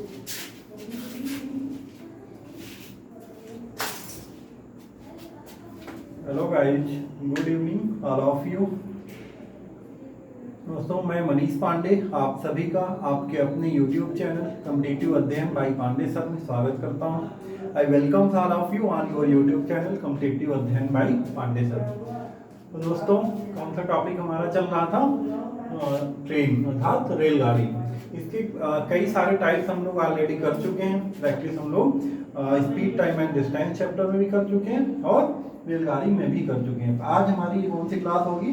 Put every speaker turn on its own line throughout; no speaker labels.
Hello guys, good evening all of you. दोस्तों, मैं मनीष पांडे आप सभी का आपके अपने YouTube चैनल कॉम्पिटिटिव अध्ययन बाय पांडे सर में स्वागत करता हूं। I welcome all of you on your YouTube channel competitive अध्ययन बाय पांडे सर। तो दोस्तों, कौन सा टॉपिक हमारा चल रहा था? ट्रेन अर्थात रेलगाड़ी। इसके कई सारे टाइप्स हम लोग ऑलरेडी कर चुके हैं। प्रैक्टिस हम लोग speed, time and distance chapter में भी कर चुके हैं और रेलगाड़ी में भी कर चुके हैं। आज हमारी कौन सी क्लास होगी?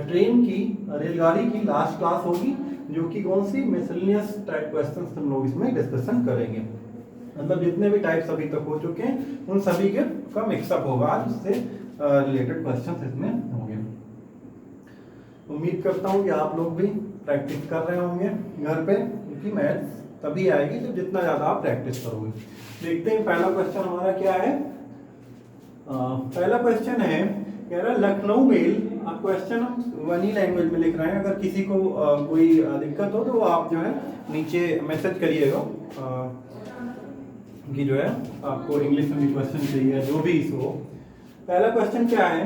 ट्रेन की, रेलगाड़ी की लास्ट क्लास होगी, जो कि कौन सी मिसलेनियस टाइप क्वेश्चंस हम लोग इसमें डिस्कशन करेंगे। मतलब जितने भी टाइप्स अभी तक हो चुके हैं उन सभी के का मिक्सअप होगा आज, उससे रिलेटेड क्वेश्चंस इसमें होंगे। उम्मीद करता हूँ कि आप लोग भी प्रैक्टिस कर रहे होंगे घर पे, क्योंकि मैथ्स तभी आएगी जब जितना ज्यादा आप प्रैक्टिस करोगे। देखते हैं पहला क्वेश्चन हमारा क्या है। पहला क्वेश्चन है, कह रहा है लखनऊ मेल। क्वेश्चन हम वनी लैंग्वेज में लिख रहे हैं। अगर किसी को कोई दिक्कत हो तो आप जो है नीचे मैसेज करिएगा कि जो है आपको इंग्लिश में भी क्वेश्चन चाहिए, जो भी इशू हो। पहला क्वेश्चन क्या है,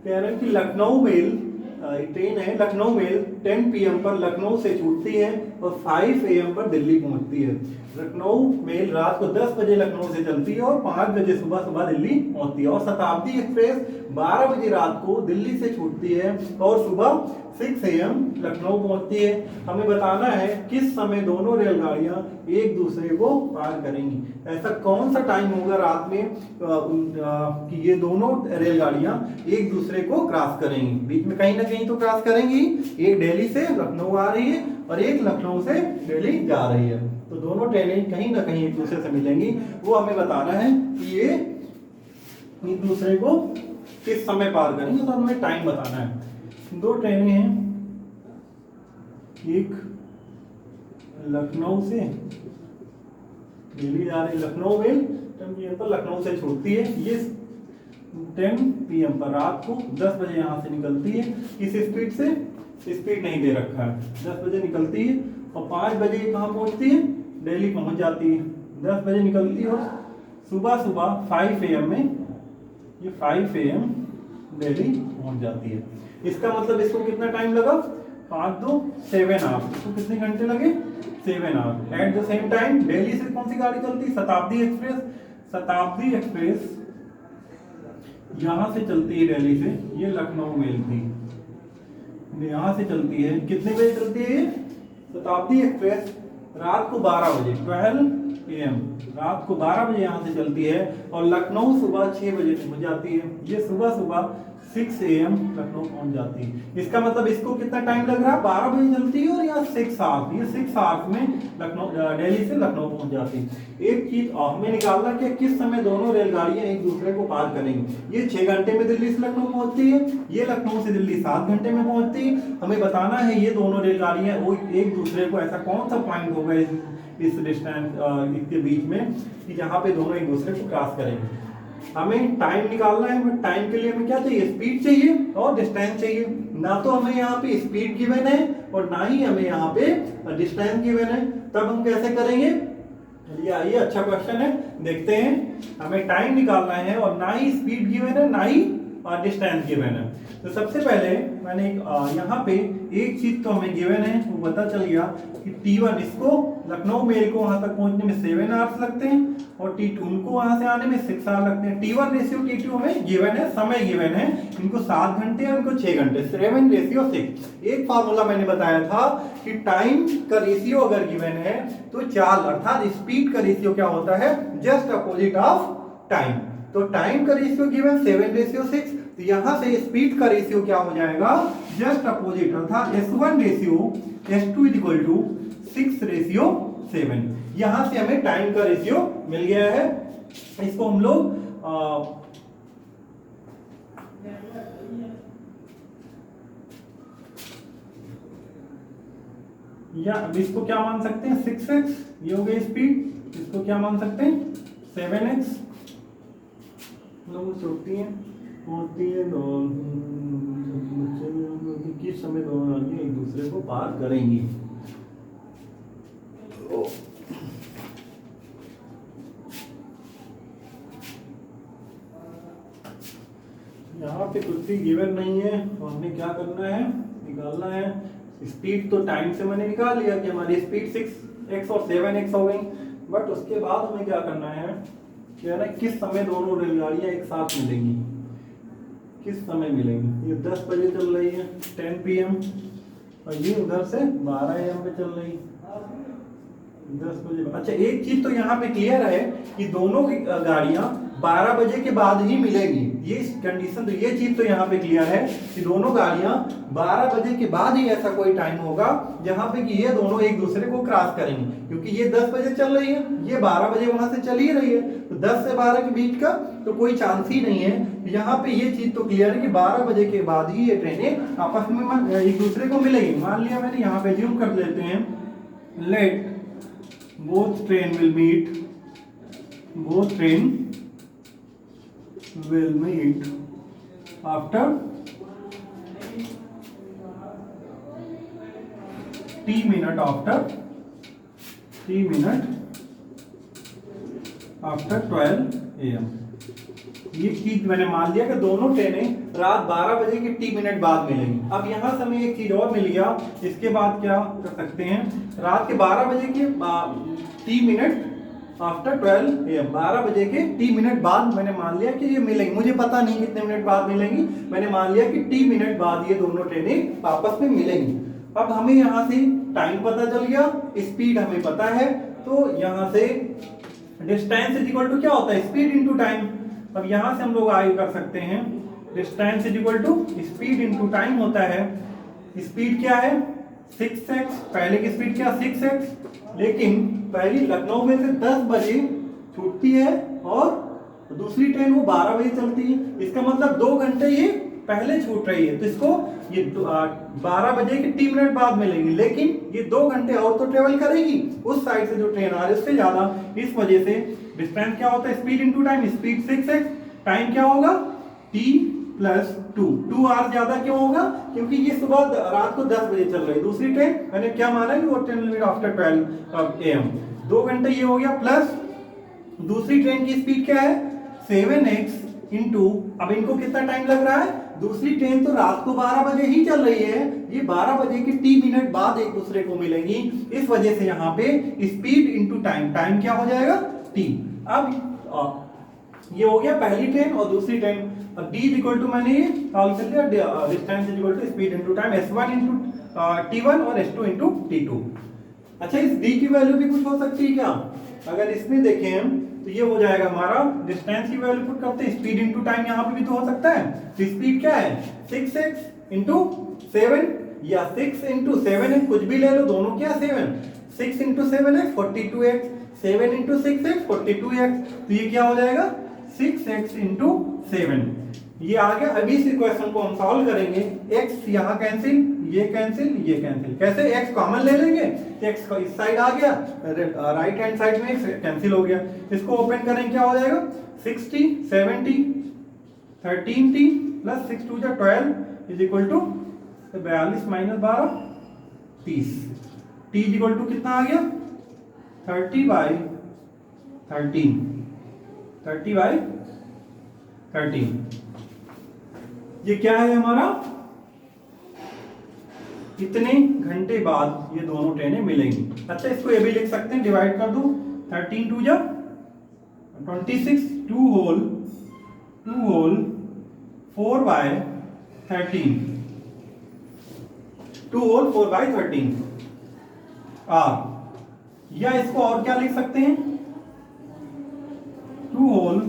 कह रहे हैं कि लखनऊ मेल ट्रेन है, लखनऊ मेल 10 PM पर लखनऊ से छूटती है और 5 AM पर दिल्ली पहुंचती है। लखनऊ मेल रात को 10 बजे लखनऊ से चलती है और 5 बजे सुबह सुबह दिल्ली पहुंचती है। और शताब्दी एक्सप्रेस 12 बजे रात को दिल्ली से छूटती है और सुबह 6 AM लखनऊ पहुंचती है। हमें बताना है किस समय दोनों रेलगाड़ियां एक दूसरे को पार करेंगी। ऐसा कौन सा टाइम होगा रात में कि ये दोनों रेलगाड़ियां एक दूसरे को क्रॉस करेंगी? बीच में कहीं ना कहीं तो क्रॉस करेंगी। एक दिल्ली से लखनऊ आ रही है और एक लखनऊ से दिल्ली जा रही है, तो दोनों ट्रेनें कहीं ना कहीं एक दूसरे से मिलेंगी। वो हमें बताना है कि ये एक दूसरे को किस समय पार करेंगे, तो हमें टाइम बताना है। दो ट्रेनें हैं, एक लखनऊ से दिल्ली जा रही है। लखनऊ मेल 10 PM पर लखनऊ से छूटती है। ये 10 PM पर रात को 10 बजे यहाँ से निकलती है। किस स्पीड से? स्पीड नहीं दे रखा है। 10 बजे निकलती है और 5 बजे कहाँ पहुंचती है? दिल्ली पहुंच जाती है। 10 बजे निकलती है और सुबह सुबह 5 AM में ये 5 AM दिल्ली पहुंच जाती है। इसका मतलब इसको कितना टाइम लगा? 5 2 7 आवर्स। इसको कितने घंटे लगे? 7 hours. At the same time Delhi से कौन सी गाड़ी चलती? शताब्दी एक्सप्रेस। शताब्दी एक्सप्रेस यहां से चलती है दिल्ली से। ये लखनऊ मेल थी, यहां से चलती है। कितने बजे चलती है? शताब्दी एक्सप्रेस रात को 12 बजे 12 AM रात को 12 बजे यहाँ से चलती है और लखनऊ सुबह 6 बजे पहुंच जाती है। ये सुबह सुबह 6 AM लखनऊ पहुंच जाती है। इसका मतलब इसको कितना टाइम लग रहा है? 12 बजे चलती है और यहाँ 6 आवर्स, ये 6 आवर्स में लखनऊ दिल्ली से लखनऊ पहुंच जाती है। एक चीज हमें निकालना कि किस समय दोनों रेलगाड़ियां एक दूसरे को पार करेंगी। ये 6 घंटे में दिल्ली से लखनऊ पहुंचती है, ये लखनऊ से दिल्ली 7 घंटे में पहुंचती है। हमें बताना है ये दोनों रेलगाड़ियां वो एक दूसरे को, ऐसा कौन सा पॉइंट होगा इस डिस्टेंस के बीच में कि जहां पे दोनों एक दूसरे को क्रॉस करेंगे। हमें टाइम निकालना है। टाइम के लिए हमें क्या चाहिए? स्पीड चाहिए और डिस्टेंस चाहिए। ना तो हमें यहाँ पे स्पीड गिवन है और ना ही हमें यहाँ पे डिस्टेंस गिवन है। तब हम कैसे करेंगे? ये अच्छा क्वेश्चन है, देखते हैं। हमें टाइम निकालना है और ना ही स्पीड गिवन है ना ही डिस्टेंस गिवन है। तो सबसे पहले मैंने यहाँ पे एक चीज तो हमें गिवन है, वो पता चल गया कि T1 इसको लखनऊ मेल को वहां तक पहुंचने में 7 आवर्स लगते हैं और T2 उनको वहां से आने में 6 आवर्स लगते हैं। T1 रेशियो T2 हमें गिवन है, समय गिवन है। इनको 7 घंटे और इनको 6 घंटे, 7:6। एक फार्मूला मैंने बताया था कि टाइम का रेशियो अगर गिवन है तो चाल अर्थात स्पीड का रेशियो क्या होता है? Just opposite of time. तो टाइम का रेशियो गिवन 7:6, तो यहां से स्पीड का रेशियो क्या हो जाएगा? जस्ट अपोजिट अर्थात S1 रेशियो S2 = 6:7। यहां से हमें टाइम का रेशियो मिल गया है। इसको हम लोग या इसको क्या मान सकते हैं? 6x, ये हो गई स्पीड। इसको क्या मान सकते हैं? 7x। लोग छोड़ती हैं होती है किस समय दोनों एक दूसरे को पार करेंगी। यहाँ पे कुछ भी गिवन नहीं है, तो हमने क्या करना है, निकालना है स्पीड। तो टाइम से मैंने निकाल लिया कि हमारी स्पीड 6x और 7x हो गई, बट उसके बाद हमें क्या करना है कि है ना किस समय दोनों रेलगाड़ियाँ एक साथ मिलेंगी, किस समय मिलेंगी। ये 10 बजे चल रही है 10 PM, और ये उधर से 12 AM पे चल रही 10 बजे। अच्छा एक चीज तो यहाँ पे क्लियर है कि दोनों गाड़ियां 12 बजे के बाद ही मिलेंगी, ये कंडीशन, तो ये चीज तो यहाँ पे क्लियर है कि दोनों गाड़ियां 12 बजे के बाद ही ऐसा कोई टाइम होगा जहां पे कि ये दोनों एक दूसरे को क्रॉस करेंगे, क्योंकि ये 10 बजे चल रही है, ये 12 बजे वहां से चल ही रही है, तो 10 से 12 के बीच का तो कोई चांस ही नहीं है। यहाँ पे ये चीज तो क्लियर है कि 12 बजे के बाद ही ये ट्रेनें आपस में एक दूसरे को मिलेगी। मान लिया मैंने यहाँ पे ज्यूम कर लेते हैं, late both train will meet after t minute after 12 AM। ये चीज मैंने मान लिया कि दोनों ट्रेनें रात 12 बजे के टी मिनट बाद मिलेंगी। अब यहाँ से हमें एक चीज और मिल गया, इसके बाद क्या कर सकते हैं, रात के 12 बजे के टी मिनट आफ्टर 12 AM, 12 बजे के टी मिनट बाद मैंने मान लिया कि ये मिलेंगी। मुझे पता नहीं कितने मिनट बाद मिलेंगी, मैंने मान लिया कि टी मिनट बाद ये दोनों ट्रेनें आपस में मिलेंगी। अब हमें यहाँ से टाइम पता चल गया, स्पीड हमें पता है, तो यहाँ से डिस्टेंस इज इक्वल टू क्या होता है, स्पीड इनटू टाइम। अब यहां से हम लोग आगे कर सकते हैं, distance is equal to speed into time होता है। स्पीड क्या है 6x, पहले की स्पीड क्या 6x, लेकिन पहली लखनऊ में से 10 बजे छूटती है और दूसरी ट्रेन वो 12 बजे चलती है, इसका मतलब 2 घंटे ये पहले छूट रही है, तो इसको ये 12 बजे के टी मिनट बाद मिलेंगी, लेकिन ये 2 घंटे और तो ट्रेवल करेगी उस साइड से जो ट्रेन आ रही है उससे ज्यादा। इस वजह से डिस्टेंस क्या होता है, speed into time, speed 6x, time क्या होगा t प्लस 2 आवर ज्यादा क्यों होगा, क्योंकि ये सुबह रात को 10 बजे चल रही है, दूसरी ट्रेन मैंने क्या माना कि वो ट्रेन आफ्टर 12 AM, 2 घंटे ये हो गया, प्लस दूसरी ट्रेन की स्पीड क्या है 7x इंटू, अब इनको कितना टाइम लग रहा है, दूसरी ट्रेन तो रात को 12 बजे ही चल रही है, ये 12 बजे के टी मिनट बाद एक दूसरे को मिलेंगी, इस वजह से यहाँ पे स्पीड इंटू टाइम, टाइम क्या हो जाएगा t। अब ये हो गया पहली ट्रेन और दूसरी ट्रेन। अब d इक्वल टू मैंने ये सॉल्व कर लिया, distance equal to speed into time, s1 into t1 और s2 इंटू t2। अच्छा इस d की वैल्यू भी कुछ हो सकती है क्या, अगर इसमें देखें हम तो ये हो जाएगा हमारा, डिस्टेंस की वैल्यू पुट करते हैं, स्पीड इनटू टाइम यहाँ पे भी तो हो सकता है, तो स्पीड क्या है 6x इंटू 7 या 6 इंटू 7x, कुछ भी ले लो, दोनों क्या 7, 6 into 7x 42x, 7 into 6x 42x, तो ये क्या हो जाएगा 6x इंटू 7, ये आ गया। अभी इस इक्वेशन को हम सॉल्व करेंगे, x यहाँ कैंसिल, ये कैंसिल, ये कैंसिल, कैसे x कॉमन ले लेंगे, x का इस साइड आ गया, राइट हैंड साइड में x कैंसिल हो गया, इसको ओपन करें क्या हो जाएगा 60 70 13t प्लस 6 2 जा 12 is equal to 42 minus 12 30, t is equal to कितना आ गया 30 बाई 13, 30 बाई 13, ये क्या है हमारा, कितने घंटे बाद ये दोनों ट्रेनें मिलेंगी। अच्छा इसको ये भी लिख सकते हैं, डिवाइड कर दो, 13 2 जा 26, 2 होल 4 बाय 13, 2 होल 4 बाय 13 आर, या इसको और क्या लिख सकते हैं 2 होल,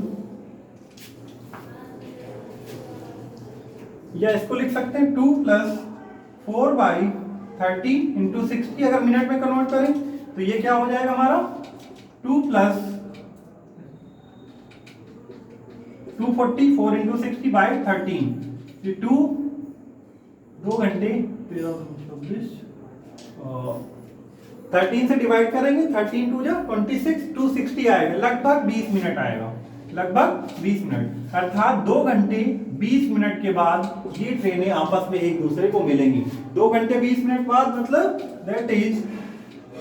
या इसको लिख सकते हैं 2 प्लस 4 बाई 30 इंटू 60, अगर मिनट में कन्वर्ट करें तो ये क्या हो जाएगा हमारा 2 प्लस 244 इंटू 60 बाई 13, ये 2 घंटे 13 से डिवाइड करेंगे, 13 2 जा 26, 260 आएगा, लगभग 20 मिनट आएगा, लगभग 20 मिनट, अर्थात 2 घंटे 20 मिनट के बाद ये ट्रेनें आपस में एक दूसरे को मिलेंगी। 2 घंटे 20 मिनट बाद मतलब दैट इज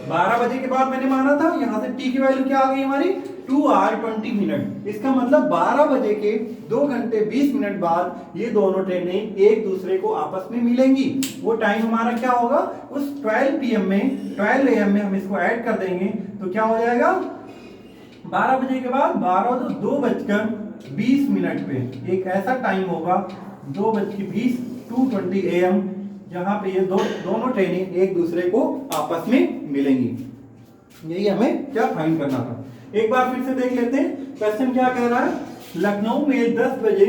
12 बजे के बाद मैंने माना था, यहाँ से टी की वैल्यू क्या आ गई हमारी 2 आवर 20 मिनट। इसका मतलब 12 बजे के 2 घंटे 20 मिनट बाद ये दोनों ट्रेनें एक दूसरे को आपस में मिलेंगी। वो टाइम हमारा क्या होगा, उस 12 PM में 12 AM में हम इसको ऐड कर देंगे तो क्या हो जाएगा 12 बजे के बाद 12 तो 2:20 पे एक ऐसा टाइम होगा 2:20 2:20 AM जहां पे ये दोनों ट्रेनें एक दूसरे को आपस में मिलेंगी। यही हमें क्या फाइंड करना था। एक बार फिर से देख लेते हैं क्वेश्चन क्या कह रहा है। लखनऊ में 10 बजे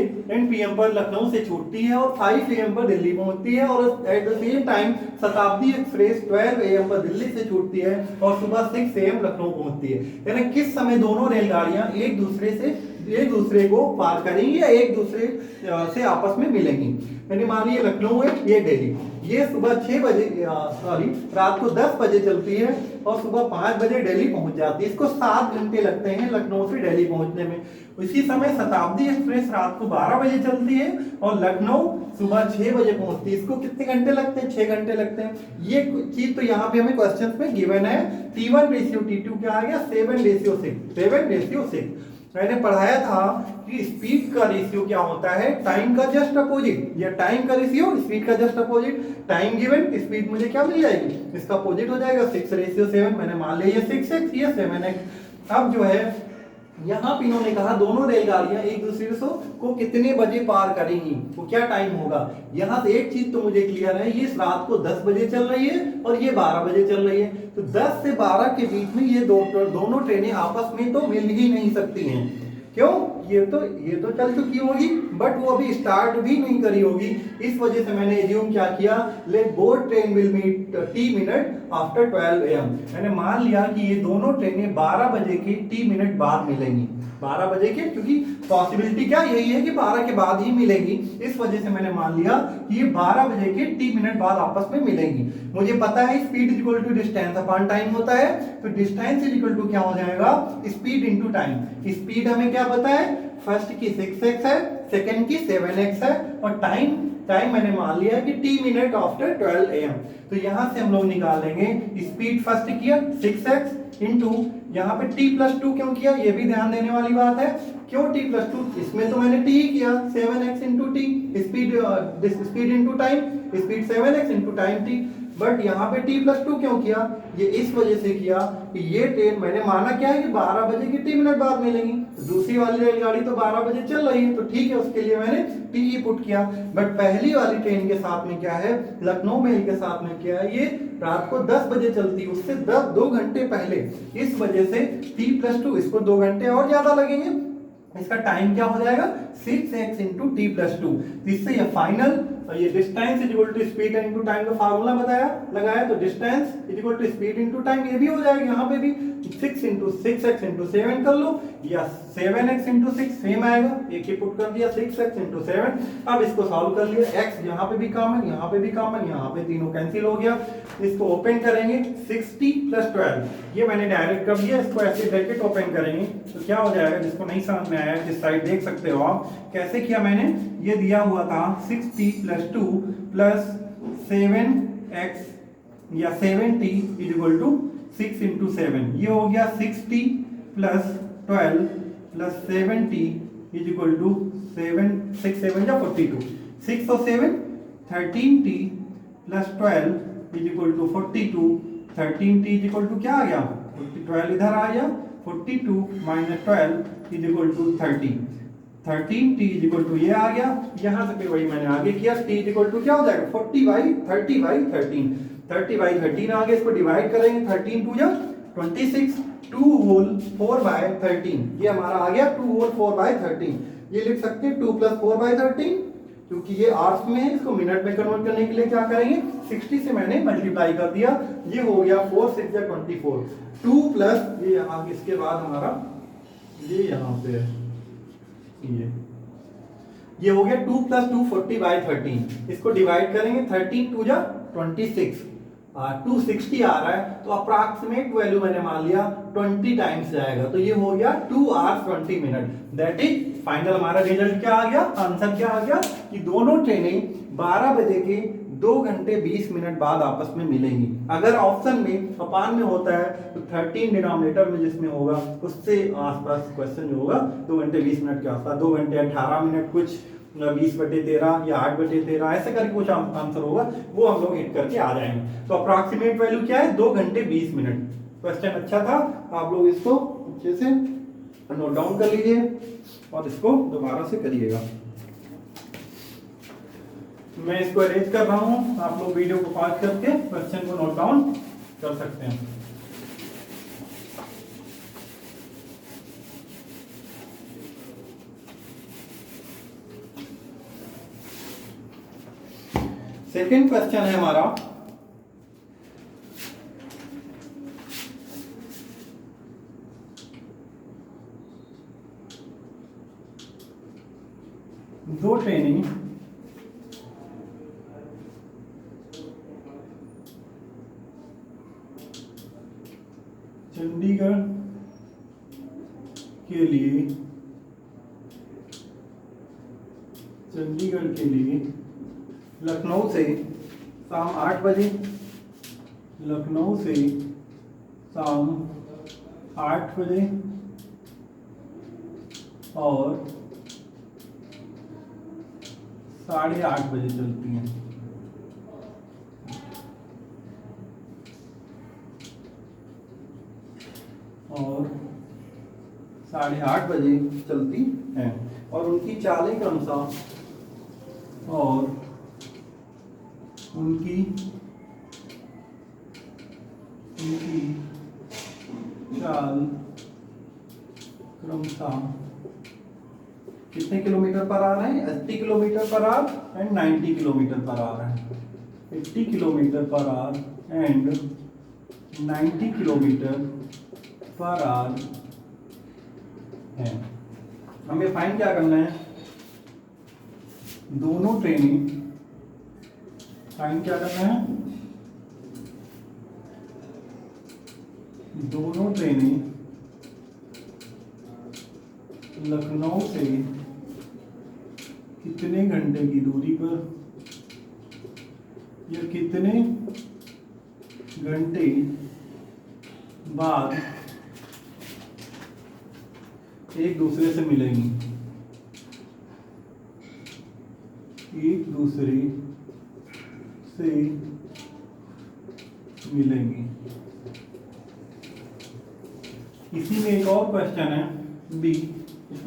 PM पर लखनऊ से छूटती है और 5 AM पर दिल्ली पहुंचती है और एट द सेम टाइम शताब्दी एक्सप्रेस 12 AM पर दिल्ली से छूटती है और सुबह 6 AM लखनऊ पहुंचती है। यानी किस समय दोनों रेलगाड़ियां एक दूसरे को पार करेंगी या एक दूसरे से आपस में मिलेंगी। यानी मान लीजिए लखनऊ है, ये दिल्ली, ये सुबह 6 बजे रात को 10 बजे चलती है और सुबह 5 बजे दिल्ली पहुंच जाती है। इसको 7 घंटे लगते हैं लखनऊ से दिल्ली पहुंचने में। इसी समय शताब्दी एक्सप्रेस रात को 12 बजे चलती है और लखनऊ सुबह 6 बजे पहुंचती है। इसको कितने घंटे लगते हैं, 6 घंटे लगते हैं। ये चीज तो यहाँ पे हमें क्वेश्चन में गिवन है। T1:T2 क्या आ गया 7:6। मैंने पढ़ाया था कि स्पीड का रेशियो क्या होता है, टाइम का जस्ट अपोजिट। या टाइम का रेशियो स्पीड का just opposite. Time given speed मुझे क्या मिल जाएगी, इसका अपोजिट हो जाएगा 6:7। मैंने मान लिया ये 6x ये 7x। अब जो है यहाँ पे इन्होंने कहा दोनों रेलगाड़ियां एक दूसरे को कितने बजे पार करेंगी, वो क्या टाइम होगा। यहाँ से एक चीज तो मुझे क्लियर है, ये रात को 10 बजे चल रही है और ये 12 बजे चल रही है। तो 10 से 12 के बीच में ये दोनों ट्रेनें आपस में तो मिल ही नहीं सकती हैं। क्यों, ये तो चल चुकी होगी बट वो अभी स्टार्ट भी नहीं करी होगी। इस वजह से मैंने एज्यूम क्या किया, let both train will meet T minute after 12 AM। मैंने मान लिया कि ये दोनों ट्रेनें 12 बजे के T मिनट बाद मिलेंगी। 12 बजे के, क्योंकि पॉसिबिलिटी क्या यही है कि 12 के बाद ही मिलेंगी। इस वजह से मैंने मान लिया कि ये 12 बजे के T मिनट बाद आपस में मिलेंगी। मुझे पता है speed is equal to distance upon time होता है, तो डिस्टेंस इज इक्वल टू क्या हो जाएगा, स्पीड इनटू टाइम। स्पीड हमें क्या पता है, फर्स्ट की 6x है, सेकंड की 7x है और टाइम मैंने मान लिया कि T मिनट आफ्टर 12 AM। तो यहां से हम लोग निकाल लेंगे स्पीड फर्स्ट किया 6x इंटू यहाँ पे T+2 क्यों किया, ये भी ध्यान देने वाली बात है। क्यों T+2, इसमें तो मैंने T किया 7x into T, speed into time, speed 7x into time T। But यहाँ पे T+2 क्यों किया, ये इस वजह से किया कि ये ट्रेन मैंने माना क्या है कि 12 बजे की T मिनट बाद मिलेंगी। दूसरी वाली रेलगाड़ी तो 12 बजे चल रही है, तो ठीक है उसके लिए मैंने T पुट किया। बट पहली वाली ट्रेन के साथ में क्या है, लखनऊ मेल के साथ में क्या है, ये रात को 10 बजे चलती है, उससे 2 घंटे पहले। इस वजह से T+2, इसको 2 घंटे और ज्यादा लगेंगे। इसका टाइम क्या हो जाएगा 6x इंटू T+2। इससे ये फाइनल, ये distance is equal to speed into time का फार्मूला लगाया तो distance is equal to speed into time, ये भी हो जाएगा। यहाँ पे भी 6 इंटू 6x इंटू 7 कर लो या 7x इंटू 6 सेम आएगा, एक ही पुट कर दिया 6x इंटू 7। अब इसको सॉल्व कर लिया, x यहाँ पे भी कॉमन, यहाँ पे भी कॉमन, यहाँ पे तीनों कैंसिल हो गया। इसको ओपन करेंगे 60 + 12, ये मैंने डायरेक्ट कर दिया। इसको ऐसे ब्रैकेट ओपन करेंगे तो क्या हो जाएगा, जिसको नहीं समझ में आया जिस साइड देख सकते हो आप कैसे किया मैंने। ये दिया हुआ था 60+2 + 7x या 7t is equal to 6 into 7, ये हो गया 60 + 12 + 7t इज इक्वल टू 6 7 या 42, 6 और 7 13t + 12 is equal to 42, 13t is equal to क्या आ गया 12 इधर आ गया, 42 - 12 is equal to 30, 13t is equal to ये आ गया। यहाँ से फिर वही मैंने आगे किया, t इज इक्वल टू क्या हो जाएगा 40/30/13, 30/13 आ गया। इसको डिवाइड करेंगे 13 2 या 26, 2 होल 4/13, ये हमारा आ गया 2 होल 4/13। ये लिख सकते हैं 2 + 4/13, क्योंकि ये आवर्स में है, इसको मिनट में कन्वर्ट करने के लिए क्या करेंगे 60 से मैंने मल्टीप्लाई कर दिया, ये हो गया 4 6 या 24, 2 प्लस ये यहाँ, इसके बाद हमारा ये यहाँ पे है, ये हो गया 2 + 2 40/13। इसको डिवाइड करेंगे 13 2 या 26, 260 आ रहा है, तो अप्रॉक्सीमेट वैल्यू मैंने मान लिया 20 टाइम्स जाएगा, तो ये हो गया 2 hours 20 minute. That is final. हमारा रिजल्ट क्या आ गया, आंसर क्या आ गया कि दोनों ट्रेनें 12 बजे के 2 घंटे 20 मिनट बाद आपस में मिलेंगी। अगर ऑप्शन में अपान में होता है तो 13 डिनोमिनेटर में जिसमें होगा उससे आसपास क्वेश्चन जो होगा 2 घंटे 20 मिनट के आसपास, 2 घंटे 18 मिनट कुछ 20/13 या 8/13 ऐसे करके कुछ आंसर होगा, वो हम लोग हिट करके आ जाएंगे। तो अप्रॉक्सीमेट वैल्यू क्या है, 2 घंटे 20 मिनट। क्वेश्चन अच्छा था, आप लोग इसको अच्छे से नोट डाउन कर लीजिए और इसको दोबारा से करिएगा। मैं इसको अरेंज कर रहा हूं, आप लोग वीडियो को पॉज करके क्वेश्चन को नोट डाउन कर सकते हैं। सेकेंड क्वेश्चन है हमारा, दो ट्रेनिंग चंडीगढ़ के लिए लखनऊ से शाम 8 बजे, लखनऊ से शाम 8 बजे और 8:30 बजे चलती हैं। और 8:30 बजे चलती हैं और उनकी चालें क्रमशः और उनकी चाल क्रमशः कितने किलोमीटर पर आ रहे हैं, 80 kilometre per our and 90 kilometre per our है। 80 kilometre per our and 90 kilometre per our है। हमें फाइंड क्या करना है, दोनों ट्रेनें फाइंड क्या करना है, दोनों ट्रेनें लखनऊ से कितने घंटे की दूरी पर या कितने घंटे बाद एक दूसरे से मिलेंगी, एक दूसरे से मिलेंगी। इसी में एक और क्वेश्चन है बी,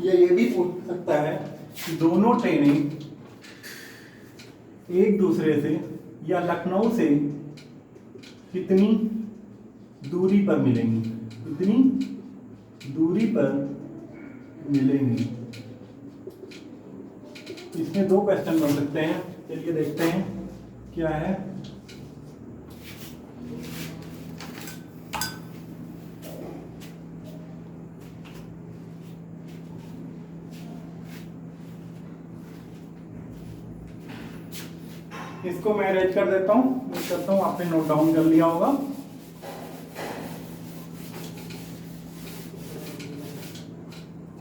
ये भी पूछ सकता है कि दोनों ट्रेनें एक दूसरे से या लखनऊ से कितनी दूरी पर मिलेंगी, कितनी दूरी पर मिलेंगी। इसमें 2 क्वेश्चन बन सकते हैं, चलिए देखते हैं क्या है। इसको मैं अरेंज कर देता हूं, मैं करता हूं, आपने नोट डाउन कर लिया होगा।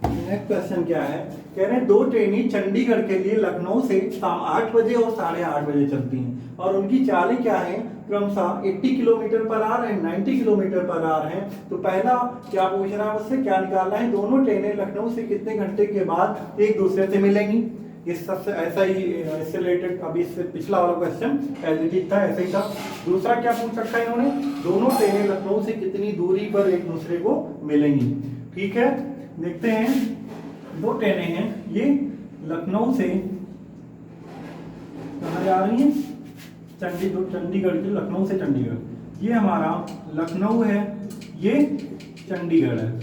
नेक्स्ट क्वेश्चन क्या है, कह रहे हैं 2 ट्रेनें चंडीगढ़ के लिए लखनऊ से शाम 8 बजे और 8:30 बजे चलती हैं और उनकी चालें क्या हैं, क्रमशः 80 kilometre per our and 90 kilometre per our हैं। तो पहला क्या पूछ रहा है, उससे क्या निकालना है, दोनों ट्रेनें लखनऊ से कितने घंटे के बाद एक दूसरे से मिलेंगी। इस सबसे ऐसा ही इससे रिलेटेड अभी इससे पिछला वाला क्वेश्चन एज इट इज था, ऐसे ही था। दूसरा क्या पूछ रखा है इन्होंने, दोनों ट्रेनें लखनऊ से कितनी दूरी पर एक दूसरे को मिलेंगी। ठीक है, देखते हैं। 2 ट्रेनें हैं, ये लखनऊ से कहाँ जा रही हैं, चंडीगढ़ के, लखनऊ से चंडीगढ़। ये हमारा लखनऊ है, ये चंडीगढ़ है।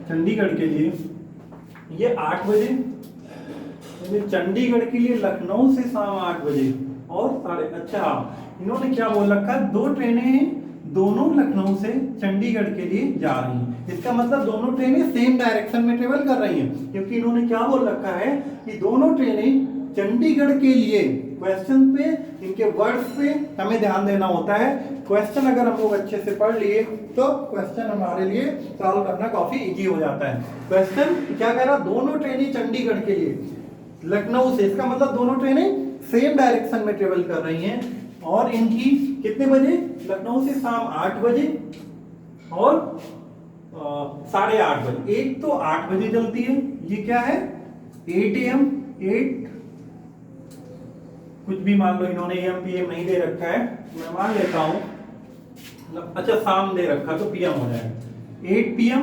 चंडीगढ़ के लिए ये 8 बजे, चंडीगढ़ के लिए लखनऊ से शाम 8 बजे और अच्छा इन्होंने क्या बोल रखा है, 2 ट्रेनें हैं, दोनों लखनऊ से चंडीगढ़ के लिए जा रही हैं। इसका मतलब दोनों ट्रेनें सेम डायरेक्शन में ट्रेवल कर रही हैं, क्योंकि इन्होंने क्या बोल रखा है कि दोनों ट्रेनें चंडीगढ़ के लिए। क्वेश्चन पे, इनके वर्ड्स पे हमें ध्यान देना होता है। क्वेश्चन अगर हम लोग अच्छे से पढ़ लिए तो क्वेश्चन हमारे लिए सॉल्व करना काफी इजी हो जाता है। क्वेश्चन क्या कह रहा, दोनों ट्रेनें चंडीगढ़ के लिए, लखनऊ से, इसका मतलब दोनों ट्रेनें सेम डायरेक्शन में ट्रेवल कर रही हैं और इनकी कितने बजे, लखनऊ से शाम 8 बजे और 8:30 बजे। एक तो 8 बजे चलती है, ये क्या है 8 AM, 8 कुछ भी मान लो, इन्होंने AM PM नहीं दे रखा है, मैं मान लेता हूं, अच्छा शाम दे रखा तो PM हो जाएगा 8 PM।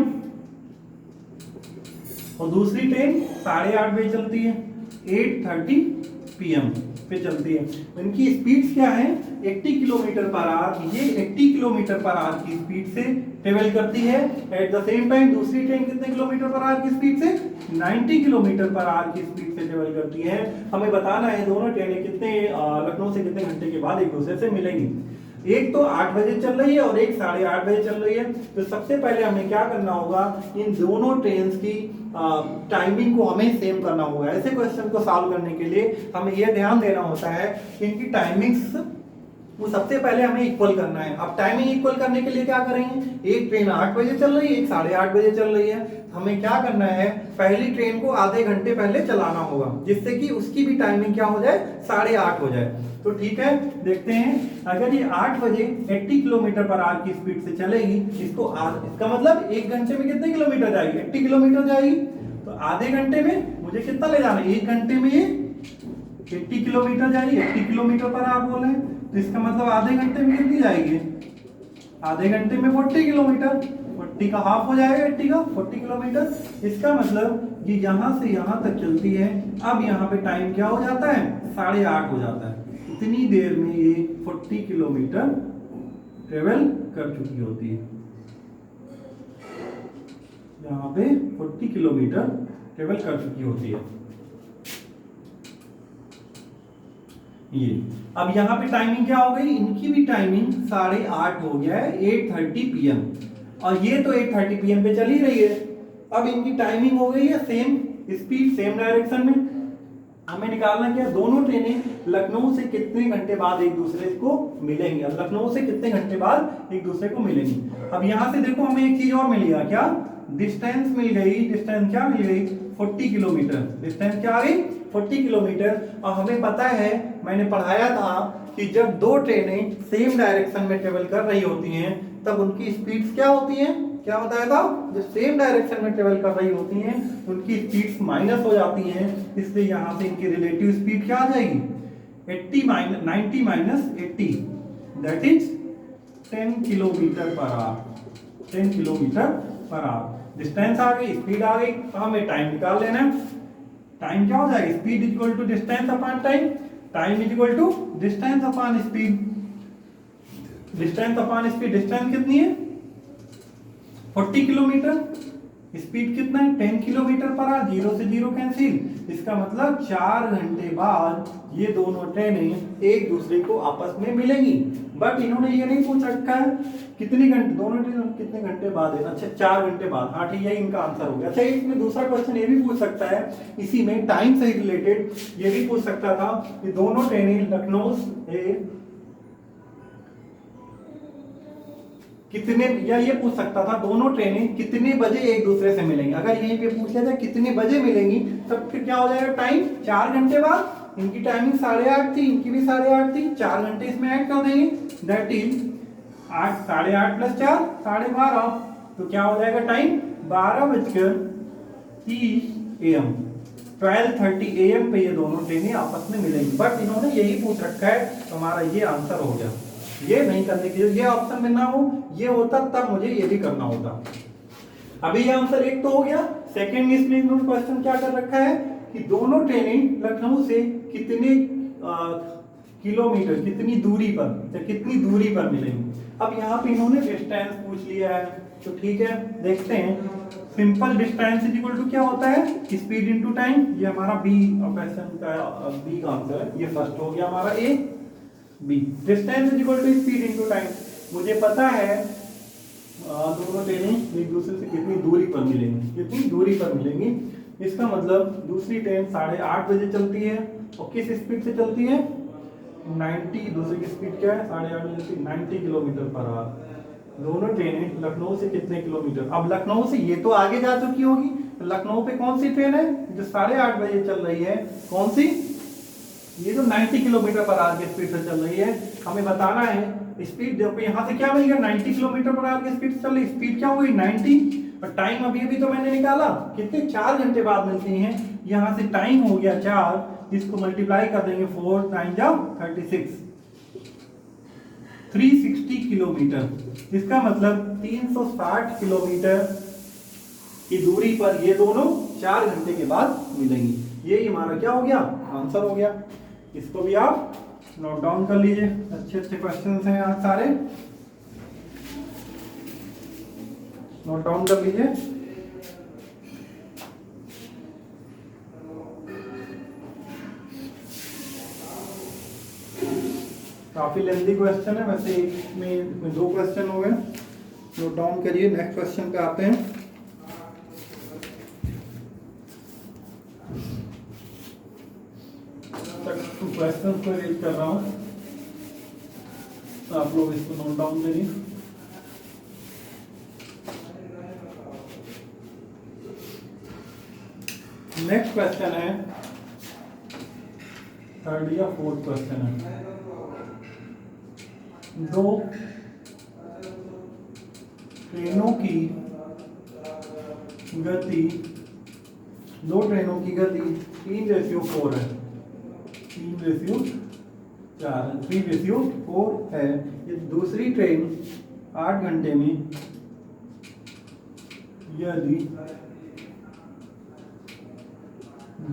और दूसरी ट्रेन 8:30 बजे चलती है, 8:30 PM पे चलती है। इनकी स्पीड क्या है 80 किलोमीटर पर आवर, ये 80 किलोमीटर पर आवर की स्पीड से ट्रेवल करती है। एट द सेम टाइम दूसरी ट्रेन कितने किलोमीटर पर आवर की स्पीड से, 90 किलोमीटर पर आवर की स्पीड से ट्रेवल करती है। हमें बताना है दोनों ट्रेनें कितने लखनऊ से कितने घंटे के बाद एक दूसरे से मिलेंगी। एक तो 8 बजे चल रही है और एक 8:30 बजे चल रही है। तो सबसे पहले हमें क्या करना होगा, इन दोनों ट्रेन की टाइमिंग को हमें सेम करना होगा। ऐसे क्वेश्चन को सॉल्व करने के लिए हमें यह ध्यान देना होता है कि इनकी टाइमिंग्स वो सबसे पहले हमें इक्वल करना है। अब टाइमिंग इक्वल करने के लिए क्या करेंगे, एक ट्रेन 8 बजे चल रही है, एक 8:30 बजे चल रही है। हमें क्या करना है, पहली ट्रेन को आधे घंटे पहले चलाना होगा जिससे कि उसकी भी टाइमिंग क्या हो जाए, 8:30 हो जाए। तो ठीक है, देखते हैं। अगर ये 8 बजे 80 किलोमीटर पर आवर की स्पीड से चलेगी, इसका मतलब 1 घंटे में कितने किलोमीटर जाएगी, 80 किलोमीटर जाएगी। तो आधे घंटे में मुझे कितना ले जाना है, 1 घंटे में ये 80 किलोमीटर जाएगी, 80 किलोमीटर पर आवर बोले, तो इसका मतलब आधे घंटे में कितनी जाएगी, आधे घंटे में 40 किलोमीटर, 40 का हाफ हो जाएगा 80 का, 40 किलोमीटर। इसका मतलब ये यहां से यहां तक चलती है। अब यहाँ पे टाइम क्या हो जाता है, 8:30 हो जाता है। इतनी देर में ये 40 किलोमीटर ट्रेवल कर चुकी होती है। यहाँ पे 40 किलोमीटर ट्रेवल कर चुकी होती है ये। अब यहाँ पे टाइमिंग क्या हो गई, इनकी भी टाइमिंग 8:30 हो गया है, 8:30 PM, और ये तो 8:30 PM पे चल ही रही है। अब इनकी टाइमिंग हो गई है सेम स्पीड, सेम डायरेक्शन में। हमें निकालना क्या, दोनों ट्रेनें लखनऊ से कितने घंटे बाद एक दूसरे को मिलेंगी। अब लखनऊ से कितने घंटे बाद एक दूसरे को मिलेंगी। अब यहाँ से देखो हमें एक चीज और मिलेगा, क्या डिस्टेंस मिल गई, डिस्टेंस क्या मिल गई, 40 किलोमीटर। डिस्टेंस क्या आ गई, 40 किलोमीटर। और हमें पता है, मैंने पढ़ाया था कि जब दो ट्रेनें सेम डायरेक्शन में ट्रेवल कर रही होती हैं तब उनकी स्पीड्स क्या होती हैं, क्या बताया था, जो सेम डायरेक्शन में ट्रेवल कर रही होती हैं उनकी स्पीड्स माइनस हो जाती हैं। इसलिए यहाँ से इनकी रिलेटिव स्पीड क्या आ जाएगी, 90 minus 80, that is 10 kilometre per hour, 10 kilometre per hour. Distance आ गई, स्पीड आ गई, तो हमें टाइम निकाल लेना है। टाइम क्या हो जाएगा, speed is equal to distance upon time, time is equal to distance upon speed. Distance upon speed, distance कितनी है 40 किलोमीटर, स्पीड कितना है 10 किलोमीटर पर आवर, 0 से 0 कैंसिल। इसका मतलब 4 घंटे बाद ये दोनों ट्रेनें एक दूसरे को आपस में मिलेंगी। बट इन्होंने ये नहीं पूछ रखा है कितने घंटे, दोनों ट्रेन कितने घंटे बाद है। अच्छा 4 घंटे बाद, हाँ ठीक है, इनका आंसर हो गया। अच्छा इसमें दूसरा क्वेश्चन ये भी पूछ सकता है, इसी में टाइम से रिलेटेड ये भी पूछ सकता था कि दोनों ट्रेनें लखनऊ से कितने, या ये पूछ सकता था दोनों ट्रेनें कितने बजे एक दूसरे से मिलेंगी। अगर यहीं पे पूछ लिया जाए कितने बजे मिलेंगी, तब फिर क्या हो जाएगा, टाइम 4 घंटे बाद। इनकी टाइमिंग 8:30 थी, इनकी भी 8:30 थी, 4 घंटे इसमें ऐड कर देंगे, दैट इज 8:30 प्लस 4 12:30। तो क्या हो जाएगा टाइम 12:30 AM, 12:30 AM पे ये दोनों ट्रेनें आपस में मिलेंगी। बट इन्होंने यही पूछ रखा है, तो हमारा ये आंसर हो गया। ये नहीं करने की, ये ऑप्शन में ना हो, ये होता तब मुझे ये भी करना होता। अभी ये आंसर एक तो हो गया। सेकंड इसमें इन्होंने क्वेश्चन क्या कर रखा है कि दोनों ट्रेनें लखनऊ से कितने किलोमीटर, कितनी दूरी पर मिलेंगी। अब यहाँ पे इन्होंने डिस्टेंस पूछ लिया है, तो ठीक है देखते हैं। Simple distance is equal to क्या होता है, स्पीड इनटू टाइम। ये हमारा बी क्वेश्चन का बी का आंसर है, ये फर्स्ट हो गया हमारा a. B distance is equal to speed into time. मुझे पता है दोनों ट्रेनें एक दूसरे से कितनी दूरी पर मिलेंगी, इसका मतलब दूसरी ट्रेन 8:30 बजे चलती है और किस स्पीड से चलती है, 90। दूसरी की स्पीड क्या है, 8:30 बजे 90 किलोमीटर पर आवर। दोनों ट्रेनें लखनऊ से कितने किलोमीटर, अब लखनऊ से ये तो आगे जा चुकी होगी, लखनऊ पे कौन सी ट्रेन है जो 8:30 बजे चल रही है? कौन सी? ये जो 90 किलोमीटर पर आवर की स्पीड से चल रही है। हमें बताना है स्पीड। देखो यहाँ से क्या मिल गया, 90 किलोमीटर पर आवर की स्पीड चल रही, स्पीड क्या हुई 90, और टाइम अभी अभी तो मैंने निकाला कितने, 4 घंटे बाद मिलती हैं। यहाँ से टाइम हो गया 4, इसको मल्टीप्लाई कर देंगे 4 9 जा 36, 360 किलोमीटर। इसका मतलब 360 किलोमीटर की दूरी पर ये दोनों 4 घंटे के बाद मिलेंगी। ये हमारा क्या हो गया, आंसर हो गया। इसको भी आप नोट डाउन कर लीजिए। अच्छे अच्छे क्वेश्चंस हैं आज सारे, नोट डाउन कर लीजिए। काफी लेंथी क्वेश्चन है वैसे, एक में 2 क्वेश्चन हो गए, नोट डाउन करिए। नेक्स्ट क्वेश्चन पे आते हैं। क्वेश्चन को रीड कर रहा हूं, तो आप लोग इसको नोट डाउन करिए। नेक्स्ट क्वेश्चन है 3rd या 4th क्वेश्चन है। 2 ट्रेनों की गति 3:4 है, 3:4 है। ये दूसरी ट्रेन 8 घंटे में, यदि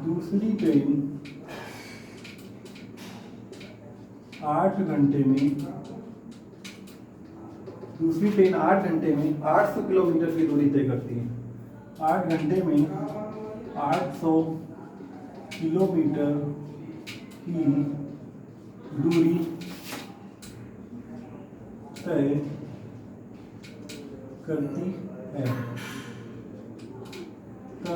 दूसरी ट्रेन 8 घंटे में 800 किलोमीटर की दूरी तय करती है। 8 घंटे में 800 किलोमीटर की दूरी तय करती है। तो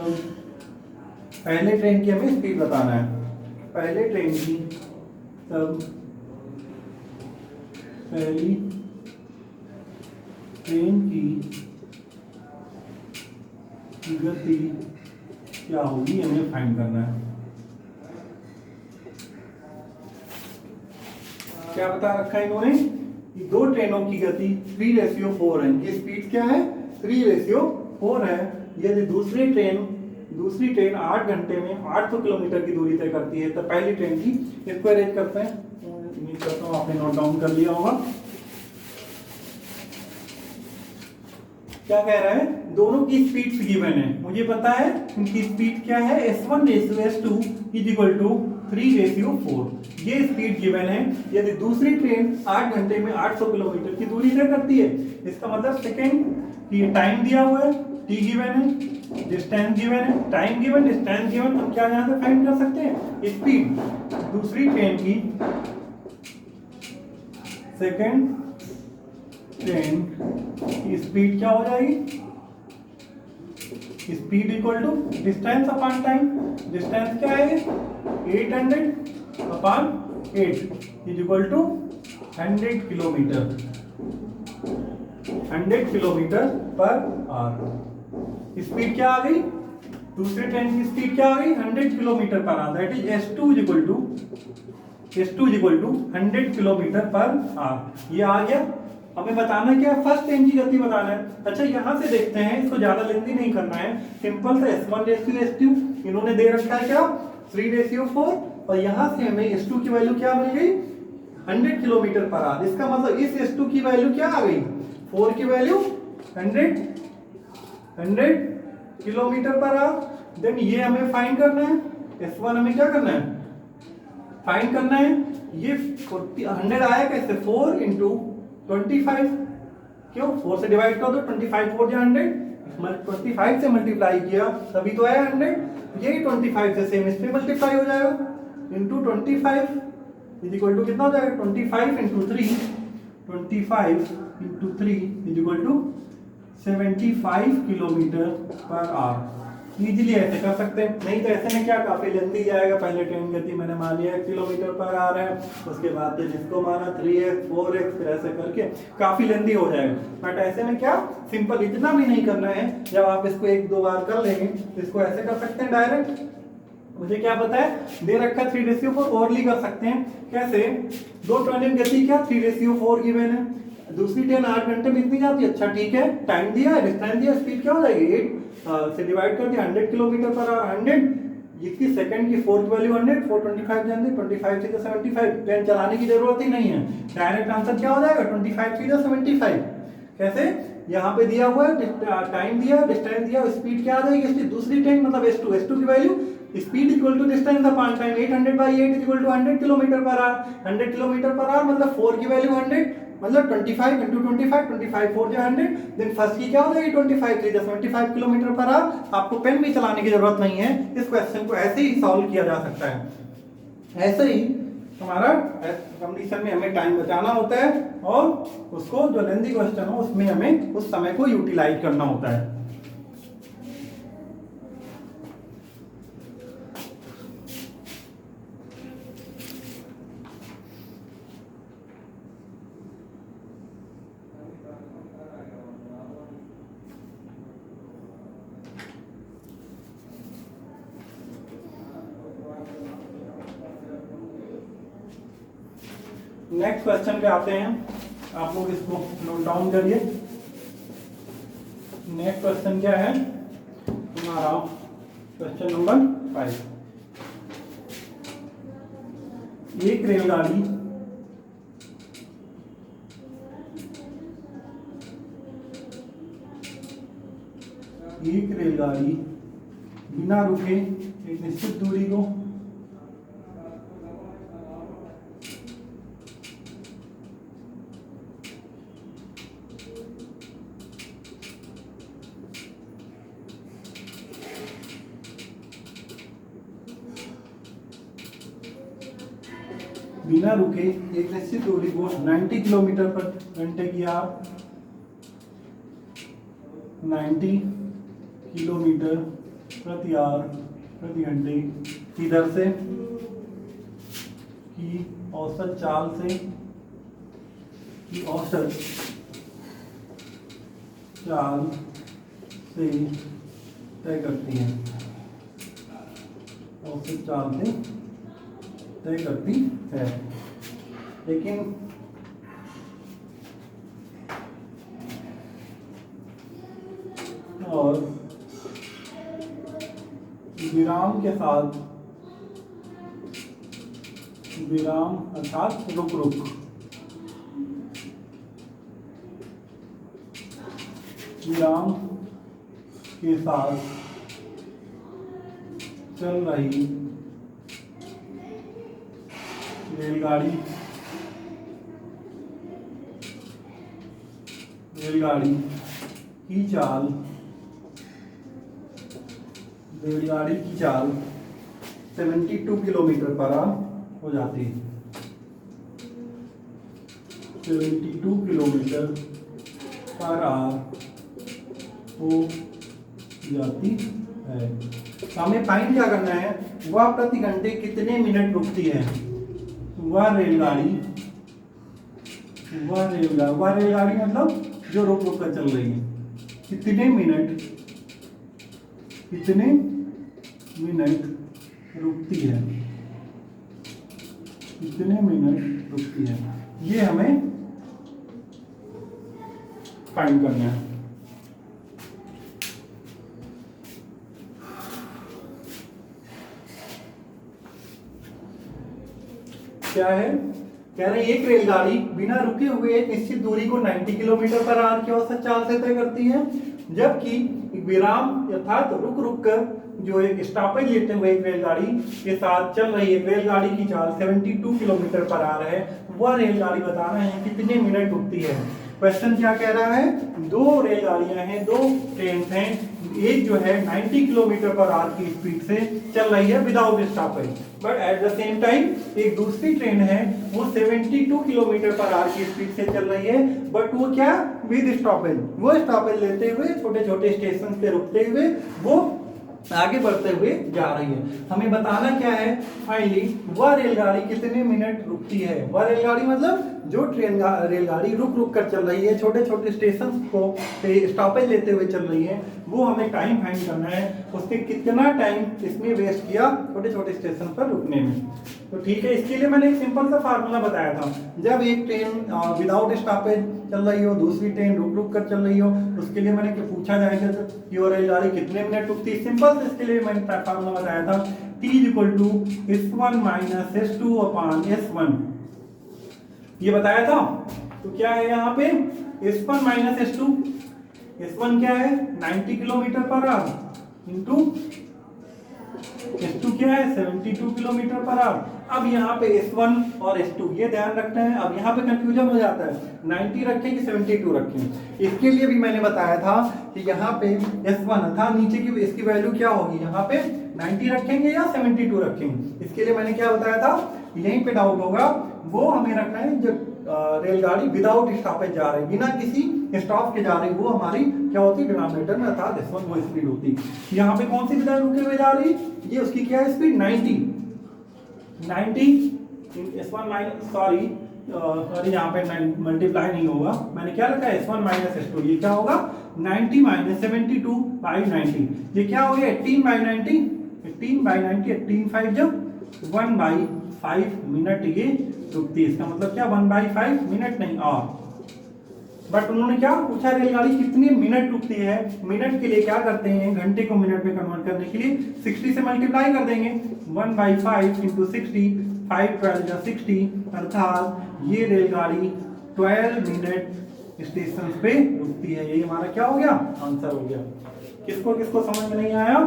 पहले ट्रेन की हमें स्पीड बताना है। पहले ट्रेन की, तब पहली ट्रेन की गति क्या होगी, हमें फाइंड करना है। क्या बता रखा है इन्होंने कि 2 ट्रेनों की गति 3:4 है। ये स्पीड क्या है, 3:4 है। यदि दूसरी ट्रेन 8 घंटे में 800 किलोमीटर की दूरी तय करती है, तो पहली ट्रेन की, इसको अरेंज करते हैं। उम्मीद करता हूँ आपने नोट डाउन कर लिया होगा। क्या कह रहा है, दोनों की स्पीड गिवन है, मुझे पता है उनकी स्पीड क्या है, S1:S2 = 3:4। ये स्पीड गिवन है। यदि दूसरी ट्रेन 8 घंटे में 800 किलोमीटर की दूरी तय करती है, इसका मतलब सेकंड की टाइम दिया हुआ है, t गिवन है, डिस्टेंस गिवन है, टाइम गिवन, डिस्टेंस गिवन, हम क्या यहां से फाइंड कर सकते हैं, स्पीड। दूसरी ट्रेन की, सेकंड ट्रेन की स्पीड क्या हो जाएगी, speed equal to distance upon time. Distance क्या है, 800 upon 8 equal to 100 kilometre, 100 kilometre per hour. Speed क्या आ गई, दूसरी ट्रेन की स्पीड क्या आ गई, 100 kilometre per hour. That is S2 equal to 100 kilometre per hour. ये आ गया। हमें बताना क्या है, फर्स्ट ट्रेन की गति बताना है। अच्छा यहां से देखते हैं, इसको ज्यादा लेंथी नहीं करना है, सिंपल से S1:S2 इन्होंने दे रखा है क्या, 3:4, और यहां से हमें S2 की वैल्यू क्या मिल गई, 100 किलोमीटर पर आवर। इसका मतलब इस S2 की वैल्यू क्या आ गई, 4 की value 100 kilometre per hour. Then ये हमें फाइंड करना है, S1 हमें क्या करना है, फाइंड करना है। ये 100 आया कैसे, 4 × 25, क्यों 4 से डिवाइड कर दो, 25 4 जा 100, 25 से मल्टीप्लाई किया तभी तो आया 100। यही 25 से सेम इस पे मल्टीप्लाई हो जाएगा, इंटू 25 इक्वल टू कितना हो जाएगा, 25 × 3, 25 × 3 equal to 75 kilometre per hour. Easily ऐसे कर सकते हैं। नहीं तो ऐसे में क्या काफी लेंथी जाएगा। पहले ट्रेन गति मैंने मान लिया 1 किलोमीटर पर आवर है, उसके बाद फिर इसको माना 3x 4x, फिर ऐसे करके काफी लेंथी हो जाएगा। बट ऐसे में क्या सिंपल इतना भी नहीं करना है। जब आप इसको 1-2 बार कर लेंगे तो इसको ऐसे कर सकते हैं डायरेक्ट। मुझे क्या पता है दे रखा 3/4 ओवरली कर सकते हैं। कैसे? दो ट्रेन गति क्या 3/4 गिवन है, दूसरी ट्रेन 8 घंटे में इतनी जाती है। अच्छा ठीक है, टाइम दिया है, डिस्टेंस दिया, स्पीड क्या हो जाएगी 8 से डिवाइड कर दिया 100 किलोमीटर पर आवर। 100 इसकी सेकंड की 4 की वैल्यू 100, 425 जान दी, 25 से 75। ट्रेन चलाने की जरूरत ही नहीं है। डायरेक्ट आंसर क्या हो जाएगा 25 से 75। कैसे? यहाँ पे दिया हुआ है टाइम दिया, डिस्टेंस दिया, स्पीड क्या आ जाएगी इसकी दूसरी ट्रेन मतलब S2 की value speed equal to distance upon time 800/8 equal to 100 kilometre per hour. 100 kilometre per hour मतलब 4 की वैल्यू 100 मतलब 25 into 25, 25 4 जो 100, देन फर्स्ट की क्या हो जाएगी 25 3 75 किलोमीटर पर आवर। आपको पेन भी चलाने की जरूरत नहीं है। इस क्वेश्चन को ऐसे ही सॉल्व किया जा सकता है। ऐसे ही हमारा कंडीशन में हमें टाइम बचाना होता है और उसको जो लेंथी क्वेश्चन हो उसमें हमें उस समय को यूटिलाइज करना होता है। नेक्स्ट क्वेश्चन पे आते हैं। आप लोग इसको नोट डाउन करिए। नेक्स्ट क्वेश्चन क्या है हमारा? Question number 5। एक रेलगाड़ी बिना रुके एक निश्चित दूरी को बिना रुके एक निश्चित दूरी को 90 किलोमीटर पर घंटे की आप 90 किलोमीटर प्रति आवर प्रति घंटे की दर से की औसत चाल से तय करती है। औसत चाल से तय करती है। लेकिन और विराम के साथ विराम अर्थात रुक विराम के साथ चल रही रेलगाड़ी की चाल 72 किलोमीटर पर आवर हो जाती है। 72 किलोमीटर पर आवर हो जाती है। हमें फाइंड क्या करना है? वह प्रति घंटे कितने मिनट रुकती है। वह रेलगाड़ी मतलब जो रुक कर चल रही है कितने मिनट रुकती है। ये हमें फाइंड करना है। क्या है? कह रहे एक रेलगाड़ी बिना रुके हुए एक निश्चित दूरी को 90 किलोमीटर पर आवर की औसत चाल से तय करती है, जबकि विराम अर्थात रुक कर जो एक स्टॉपेज लेते हुए एक रेलगाड़ी के साथ चल रही एक रेलगाड़ी की चाल 72 किलोमीटर पर आवर है। वह रेलगाड़ी बता रहे हैं कितने मिनट रुकती है। क्वेश्चन क्या कह रहा है? दो रेलगाड़ियां हैं, दो ट्रेन हैं। एक जो है 90 किलोमीटर पर आवर की स्पीड से चल रही है without stoppage, but at the same time एक दूसरी ट्रेन है वो 72 किलोमीटर पर आवर की स्पीड से चल रही है, बट वो क्या विद स्टॉपेज। वो स्टॉपेज लेते हुए छोटे छोटे स्टेशन पे रुकते हुए वो आगे बढ़ते हुए जा रही है। हमें बताना क्या है, फाइनली वह रेलगाड़ी कितने मिनट रुकती है। वह रेलगाड़ी मतलब जो रेलगाड़ी रुक रुक कर चल रही है, छोटे छोटे स्टेशन को स्टॉपेज लेते हुए चल रही है, वो हमें टाइम फाइंड करना है, उसने कितना टाइम इसमें वेस्ट किया छोटे छोटे स्टेशन पर रुकने में। तो ठीक है, इसके लिए मैंने एक सिंपल सा फार्मूला बताया था। जब एक ट्रेन विदाउट स्टॉपेज चल रही हो, दूसरी ट्रेन रुक रुक कर चल रही हो, उसके लिए मैंने पूछा जाएगा कि वो रेलगाड़ी कितने मिनट रुकती है। सिंपल से इसके लिए मैंने फार्मूला बताया था, T = S1 - S2 / S1, ये बताया था। तो क्या है यहाँ पे S1 - S2, S1 क्या है 90 km/h इंटू S2 क्या है 72 km/h। अब यहाँ पे S1 और S2 ये ध्यान रखना है। अब यहाँ पे कंफ्यूजन हो जाता है 90 रखें कि 72 रखें। इसके लिए भी मैंने बताया था कि यहाँ पे S1 था, नीचे की इसकी वैल्यू क्या होगी, यहाँ पे 90 रखेंगे या 72 रखेंगे। इसके लिए मैंने क्या बताया था, यहीं पे डाउट होगा, वो हमें रखना है जो रेलगाड़ी विदाउट स्टॉपेज जा रही, बिना किसी स्टॉप के जा रही, वो हमारी क्या होती है डिनोमिनेटर में, अर्थात S1 वो स्पीड होती। यहाँ पे कौन सी विदा रुके हुए जा रही, ये उसकी क्या है स्पीड 90 S1 सॉरी यहाँ पे मल्टीप्लाई नहीं होगा, मैंने क्या रखा है S1 - S2, ये क्या होगा 90 - 72/90, ये क्या हो गया 18/90, 18/90, 18 जब 1/5 मिनट ये रुकती है। इसका मतलब क्या 1/5 मिनट नहीं और, बट उन्होंने क्या पूछा रेलगाड़ी कितने मिनट रुकती है। मिनट के लिए क्या करते हैं, घंटे को मिनट में कन्वर्ट करने के लिए 60 से मल्टीप्लाई कर देंगे, 1/5 × 60, 5 12 या 60, अर्थात ये रेलगाड़ी 12 मिनट स्टेशन पे रुकती है। ये हमारा क्या हो गया आंसर हो गया। किसको किसको समझ में नहीं आया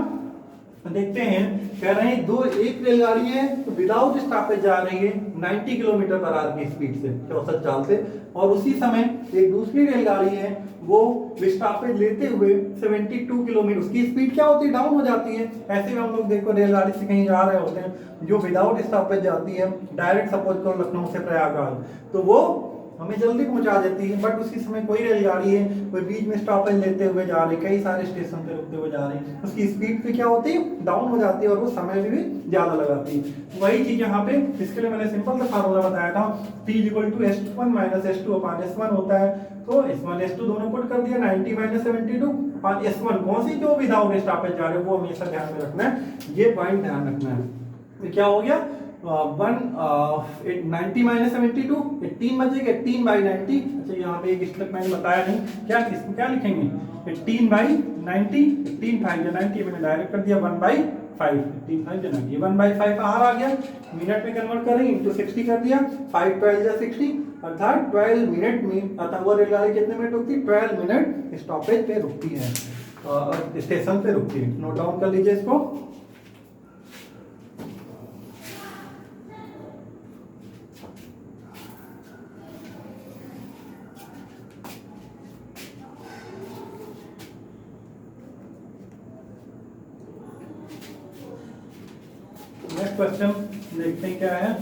देखते हैं। कह रहे हैं एक रेलगाड़ी है तो विदाउट स्टॉपेज जा रही है 90 km/h की स्पीड से, औसत चाल से, और उसी समय एक दूसरी रेलगाड़ी है वो स्टॉपेज लेते हुए 72 किलोमीटर, उसकी स्पीड क्या होती है डाउन हो जाती है। ऐसे में हम लोग देखो रेलगाड़ी से कहीं जा रहे होते हैं जो विदाउट स्टॉपेज जाती है, डायरेक्ट सपोज करो लखनऊ से प्रयागराज, तो वो हमें जल्दी पहुंचा देती है। बट उसी समय कोई रेलगाड़ी है कोई बीच में स्टॉपेज लेते हुए जा रही, कई सारे स्टेशन पे रुकते हुए जा रही, उसकी स्पीड पे क्या होती है डाउन हो जाती है और वो समय भी ज्यादा लगाती है। वही चीज यहाँ पे, इसके लिए मैंने सिंपल सा फार्मूला बताया था, T = S1 - S2 / S1 होता है। तो S1 S2 दोनों पुट कर दिया, 90 - 72 / S1 कौन सी जो विदाउट स्टॉपेज जा रहे वो हमेशा ध्यान में रखना है, ये पॉइंट ध्यान रखना है। तो क्या हो गया 90 - 72, 18 बचेगा 18/90। अच्छा यहाँ पे एक स्टेप मैंने बताया नहीं, क्या इसको क्या लिखेंगे 18/90, 18 5 90 मैंने डायरेक्ट कर दिया 1/5, 18 5 90, 1/5 आ गया, मिनट में कन्वर्ट करेंगे इंटू 60 कर दिया, 5 12 60, अर्थात 12 मिनट में, अर्थात वो रेलगाड़ी कितने मिनट रुकती है 12 मिनट स्टॉपेज पे रुकती है, स्टेशन पे रुकती है। नोट डाउन कर लीजिए इसको। नेक्स्ट क्वेश्चन देखते हैं क्या है।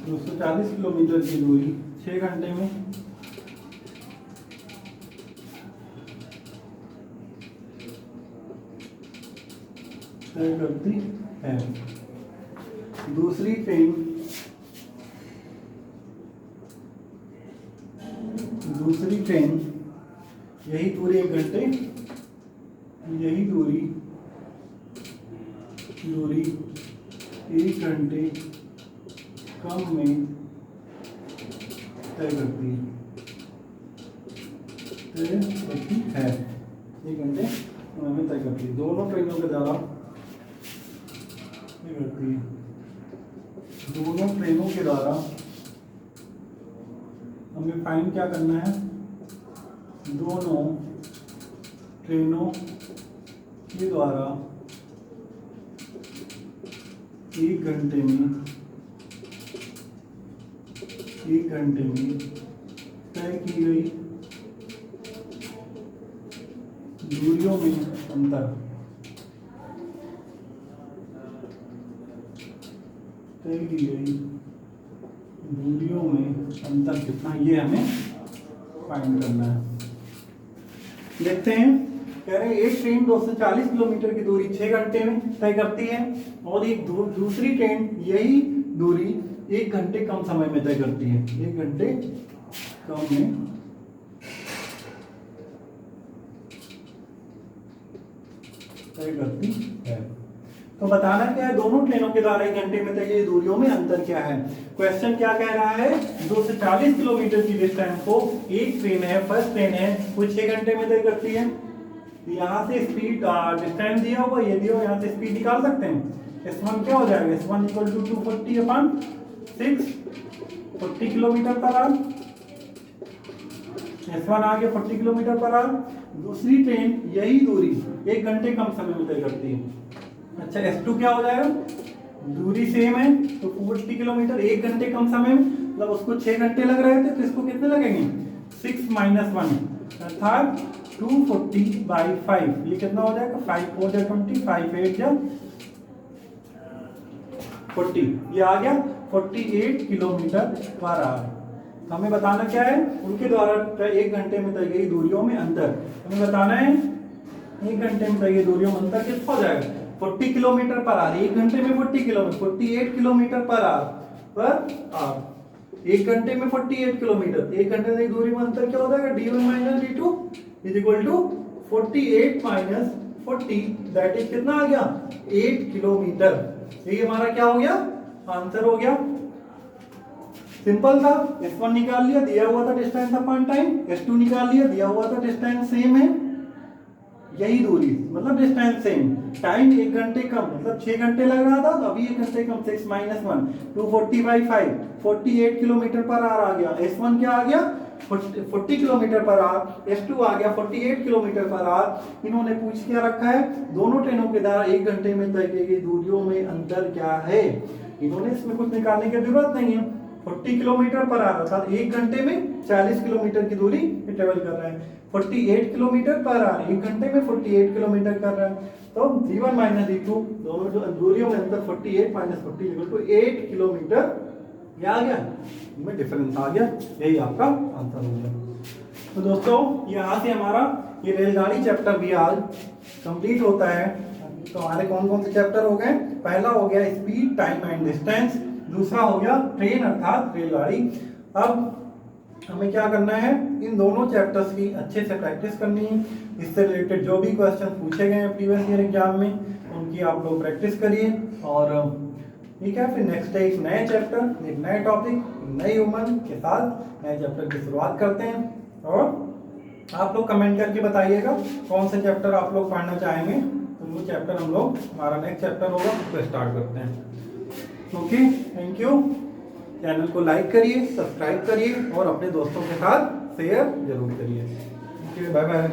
दो 240 किलोमीटर की दूरी 6 घंटे में तय करती है। दूसरी ट्रेन यही दूरी 1 घंटे, यही दूरी 1 घंटे कम में तय करती है 1 घंटे में तय करती है। दोनों ट्रेनों के द्वारा करती है, दोनों ट्रेनों के द्वारा हमें फाइंड क्या करना है, दोनों ट्रेनों के द्वारा 1 घंटे में 1 घंटे में तय की गई दूरियों में अंतर, तय की गई दूरियों में अंतर कितना, ये हमें फाइंड करना है। देखते हैं, कह रहे हैं एक ट्रेन 240 किलोमीटर की दूरी 6 घंटे में तय करती है और एक दूसरी ट्रेन यही दूरी 1 घंटे कम समय में तय करती है, 1 घंटे कम में तय करती है। तो बताना क्या है, दोनों ट्रेनों के द्वारा 1 घंटे में तय की दूरियों में अंतर क्या है। क्वेश्चन क्या कह रहा है, 240 किलोमीटर की डिस्टेंस को एक ट्रेन है, फर्स्ट ट्रेन है, वो 6 घंटे में तय करती है। यहाँ से स्पीड डिस्टेंस दिया हुआ, ये दिया, यहाँ से स्पीड निकाल सकते हैं। S1 क्या हो जाएगा, S1 equal to 240/6, 40 kilometre per hour. S1 आ गया 40 किलोमीटर पर आवर। दूसरी ट्रेन यही दूरी 1 घंटे कम समय में तय करती है। अच्छा, S2 क्या हो जाएगा, दूरी सेम है तो 40 किलोमीटर 1 घंटे कम समय में, मतलब उसको 6 घंटे लग रहे थे तो इसको कितने लगेंगे, 6 - 1 अर्थात 240/5। ये कितना हो जाएगा, 5 × 4 = 20, 5 × 8 = 40। ये आ गया 48 किलोमीटर पर आवर। हमें बताना क्या है, उनके द्वारा 1 घंटे में तय गई दूरियों में अंतर। हमें बताना है 1 घंटे में तय गई दूरियों में अंतर कितना हो जाएगा, 40 किलोमीटर पर आवर। 1 घंटे में 40 किलोमीटर, 48 किलोमीटर पर आवर। 1 घंटे में 48 किलोमीटर, 1 घंटे की दूरी में अंतर क्या हो जाएगा, d1 - d2 = 48 - 40, दैट इज कितना आ गया, 8 किलोमीटर। ये हमारा क्या हो गया, आंसर हो गया। सिंपल था, S1 निकाल लिया, दिया हुआ था डिस्टेंस अपॉन टाइम, S2 निकाल लिया, दिया हुआ था डिस्टेंस सेम है, यही दूरी मतलब डिस्टेंस सेम, टाइम 1 घंटे कम, मतलब 6 घंटे लग रहा था, अभी 1 घंटे कम, 6 - 1 240/5, 48 किलोमीटर पर आवर आ गया। S1 क्या आ गया, 40 किलोमीटर पर आवर, S2 आ गया 48 किलोमीटर पर आवर। इन्होंने पूछ क्या रखा है, दोनों ट्रेनों के द्वारा 1 घंटे में तय की गई दूरियों में अंतर क्या है। इन्होंने इसमें कुछ निकालने की जरूरत नहीं है। 40 किलोमीटर पर आवर अर्थात 1 घंटे में 40 किलोमीटर की दूरी ट्रेवल कर रहा है। 48 किलोमीटर पर आवर, 1 घंटे में 48 किलोमीटर कर रहा है। तो d1 - d2 दोनों जो दूरियों में अंतर 48 - 40 = 8 किलोमीटर। ये आ गया, इनमें डिफरेंस आ गया, यही आपका आंसर हो गया। तो दोस्तों, यहाँ से हमारा ये रेलगाड़ी चैप्टर भी आज कंप्लीट होता है। तो हमारे कौन कौन से चैप्टर हो गए, पहला हो गया स्पीड, टाइम एंड डिस्टेंस, दूसरा हो गया ट्रेन अर्थात रेलगाड़ी। अब हमें क्या करना है, इन दोनों चैप्टर्स की अच्छे से प्रैक्टिस करनी है। इससे रिलेटेड जो भी क्वेश्चन पूछे गए हैं प्रीवियस ईयर एग्जाम में, उनकी आप लोग प्रैक्टिस करिए। और ठीक है, फिर नेक्स्ट डे एक नए चैप्टर, एक नए टॉपिक, नई उम्र के साथ नए चैप्टर की शुरुआत करते हैं। और आप लोग कमेंट करके बताइएगा कौन से चैप्टर आप लोग पढ़ना चाहेंगे, तो वो चैप्टर हम लोग, हमारा नेक्स्ट चैप्टर होगा, उसको स्टार्ट करते हैं। Okay, thank you. चैनल को लाइक करिए, सब्सक्राइब करिए और अपने दोस्तों के साथ शेयर जरूर करिए। Okay, bye bye.